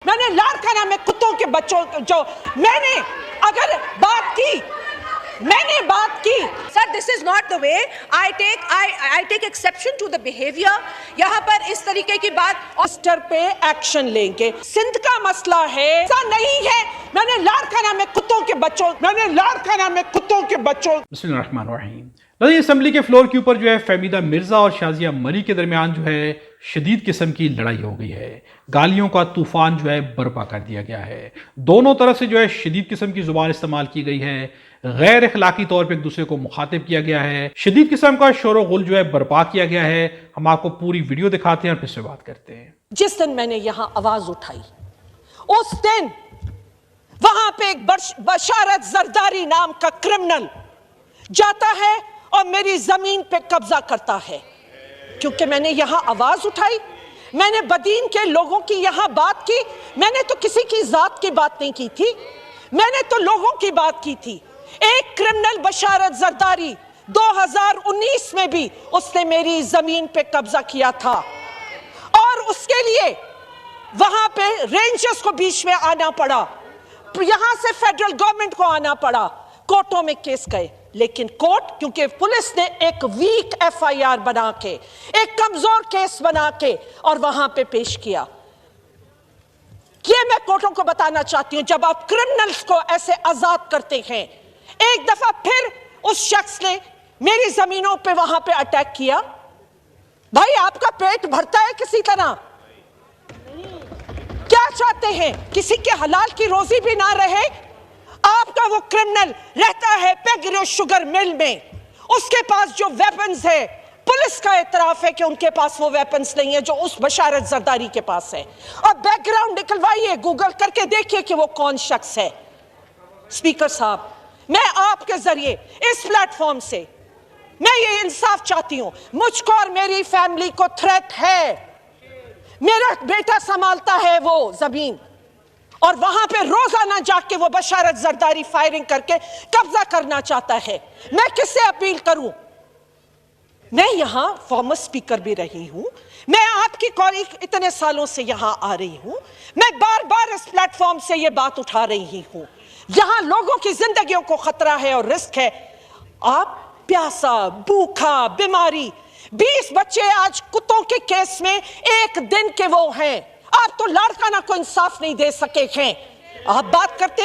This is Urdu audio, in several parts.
میں نے لاڑکانہ میں کتوں کے بچوں جو میں نے اگر بات کی Sir, this is not the way. I take exception to the behavior. یہاں پر اس طریقے کی بات آسٹر پہ ایکشن لیں گے. سندھ کا مسئلہ ہے ایسا نہیں ہے. میں نے لاڑکانہ میں کتوں کے بچوں بسم اللہ الرحمن الرحیم. ناظرین، اسمبلی کے فلور کے اوپر جو ہے فہمیدہ مرزا اور شازیہ مری کے درمیان جو ہے شدید قسم کی لڑائی ہو گئی ہے. گالیوں کا طوفان جو ہے برپا کر دیا گیا ہے. دونوں طرف سے جو ہے شدید قسم کی زبان استعمال کی گئی ہے. غیر اخلاقی طور پہ ایک دوسرے کو مخاطب کیا گیا ہے. شدید قسم کا شور و غل جو ہے برپا کیا گیا ہے. ہم آپ کو پوری ویڈیو دکھاتے ہیں اور پھر سے بات کرتے ہیں. جس دن میں نے یہاں آواز اٹھائی اس دن وہاں پہ ایک بشارت زرداری نام کا کرمنل جاتا ہے اور میری زمین پہ قبضہ کرتا ہے. کیونکہ میں نے یہاں آواز اٹھائی, میں نے بدین کے لوگوں کی یہاں بات کی. میں نے تو کسی کی ذات کی بات نہیں کی تھی, میں نے تو لوگوں کی بات کی تھی. ایک کرمنل بشارت زرداری 2019 میں بھی اس نے میری زمین پہ قبضہ کیا تھا اور اس کے لیے وہاں پہ رینجرز کو بیچ میں آنا پڑا, یہاں سے فیڈرل گورنمنٹ کو آنا پڑا, کورٹوں میں کیس گئے. لیکن کورٹ, کیونکہ پولیس نے ایک ویک ایف آئی آر بنا کے, ایک کمزور کیس بنا کے اور وہاں پہ پیش کیا. یہ میں کورٹوں کو بتانا چاہتی ہوں, جب آپ کرمنلز کو ایسے آزاد کرتے ہیں, ایک دفعہ پھر اس شخص نے میری زمینوں پہ وہاں پہ اٹیک کیا. بھائی آپ کا پیٹ بھرتا ہے کسی طرح؟ کیا چاہتے ہیں کسی کے حلال کی روزی بھی نہ رہے؟ آپ کا وہ کرمنل رہتا ہے پیگریو شوگر مل میں, اس کے پاس جو ویپنز ہے, پولیس کا اعتراف ہے کہ ان کے پاس وہ ویپنز نہیں ہے جو اس بشارت زرداری کے پاس ہے. اور بیک گراؤنڈ نکلوائیے, گوگل کر کے دیکھیے کہ وہ کون شخص ہے. اسپیکر صاحب, میں آپ کے ذریعے اس پلیٹ فارم سے میں یہ انصاف چاہتی ہوں. مجھ کو اور میری فیملی کو تھریٹ ہے. میرا بیٹا سنبھالتا ہے وہ زمین اور وہاں پہ روزانہ جا کے وہ بشارت زرداری فائرنگ کر کے قبضہ کرنا چاہتا ہے. میں کس سے اپیل کروں؟ میں یہاں فارمر سپیکر بھی رہی ہوں, میں آپ کی کولیگ اتنے سالوں سے یہاں آ رہی ہوں, میں بار بار اس پلیٹ فارم سے یہ بات اٹھا رہی ہوں. یہاں لوگوں کی زندگیوں کو خطرہ ہے اور رسک ہے. آپ پیاسا, بھوکا, بیماری, 20 بچے آج کتوں کے کیس میں ایک دن کے وہ ہیں. آپ تو لاڑکانہ کو انصاف نہیں دے سکے ہیں, آپ بات کرتے.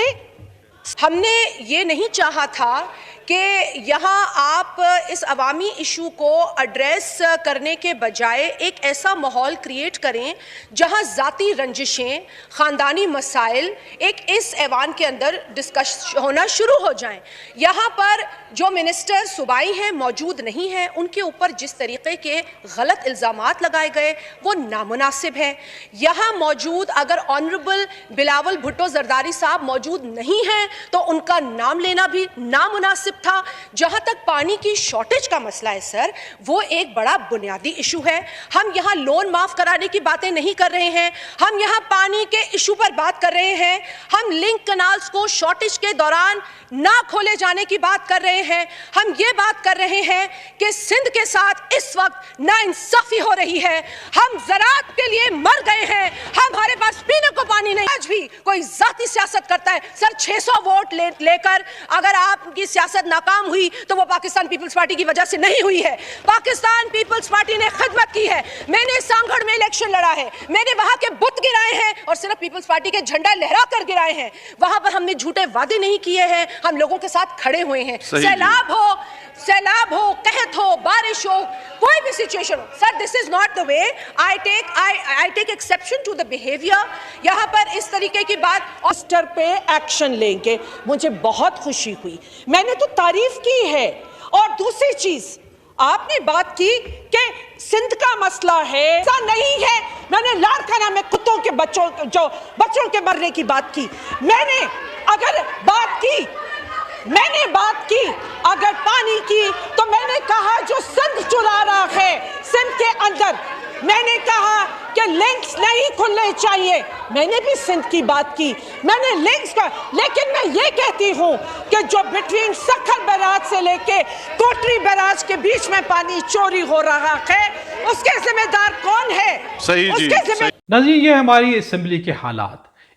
ہم نے یہ نہیں چاہا تھا کہ یہاں آپ اس عوامی ایشو کو ایڈریس کرنے کے بجائے ایک ایسا ماحول کریٹ کریں جہاں ذاتی رنجشیں, خاندانی مسائل ایک اس ایوان کے اندر ڈسکس ہونا شروع ہو جائیں. یہاں پر جو منسٹر صوبائی ہیں موجود نہیں ہیں, ان کے اوپر جس طریقے کے غلط الزامات لگائے گئے وہ نامناسب ہیں. یہاں موجود اگر آنریبل بلاول بھٹو زرداری صاحب موجود نہیں ہیں تو ان کا نام لینا بھی نامناسب تھا. جہاں تک پانی کی شارٹیج کا مسئلہ ہے سر, وہ ایک بڑا بنیادی ایشو ہے. ہم یہاں لون معاف کرانے کی باتیں نہیں کر رہے ہیں, ہم یہاں پانی کے ایشو پر بات کر رہے ہیں. ہم لنک کنالز کو شارٹیج کے دوران نہ کھولے جانے کی بات کر رہے ہیں. ہم یہ بات کر رہے ہیں کہ سندھ کے ساتھ اس وقت ناانصافی ہو رہی ہے. ہم زراعت کے لیے مر گئے ہیں, ہمارے پاس پینے کو پانی نہیں. آج بھی کوئی ذاتی سیاست کرتا ہے سر. 600 ووٹ لے کر اگر آپ کی سیاست ناکام ہوئی تو وہ پاکستان پیپلز پارٹی کی وجہ سے نہیں ہوئی ہے. پاکستان پیپلز پارٹی نے خدمت کی ہے. میں نے سانگھڑ میں الیکشن لڑا ہے, میں نے وہاں کے بت گرائے ہیں اور صرف پیپلز پارٹی کے جھنڈا لہرا کر گرائے ہیں. وہاں پر ہم نے جھوٹے وعدے نہیں کیے ہیں, ہم لوگوں کے ساتھ کھڑے ہوئے ہیں. سیلاب ہو, قحط ہو, بارش ہو, کوئی بھی situation who sir, this is not the way. I take exception to the behavior. یہاں پر اس طریقے کی بات آسٹر پہ ایکشن لیں گے. مجھے بہت خوشی ہوئی, میں نے تو تعریف کی ہے. اور دوسری چیز آپ نے بات کی کہ سندھ کا مسئلہ ہے, ایسا نہیں ہے. میں نے لاڑکانہ میں کتوں کے بچوں کے مرنے کی بات کی. میں نے اگر اگر پانی کی تو میں نے کہا جو سندھ چرا رہا ہے سندھ کے اندر, میں نے کہا کہ لنکس نہیں کھلنے چاہیے. میں نے بھی سندھ کی بات کی, میں نے لنکس کا, لیکن میں یہ کہتی ہوں کہ جو بٹوین سکھر بیراج سے لے کے کوٹری بیراج کے بیچ میں پانی چوری ہو رہا ہے, اس کے ذمہ دار کون ہے؟ ناظرین, یہ ہماری اسمبلی کے حالات.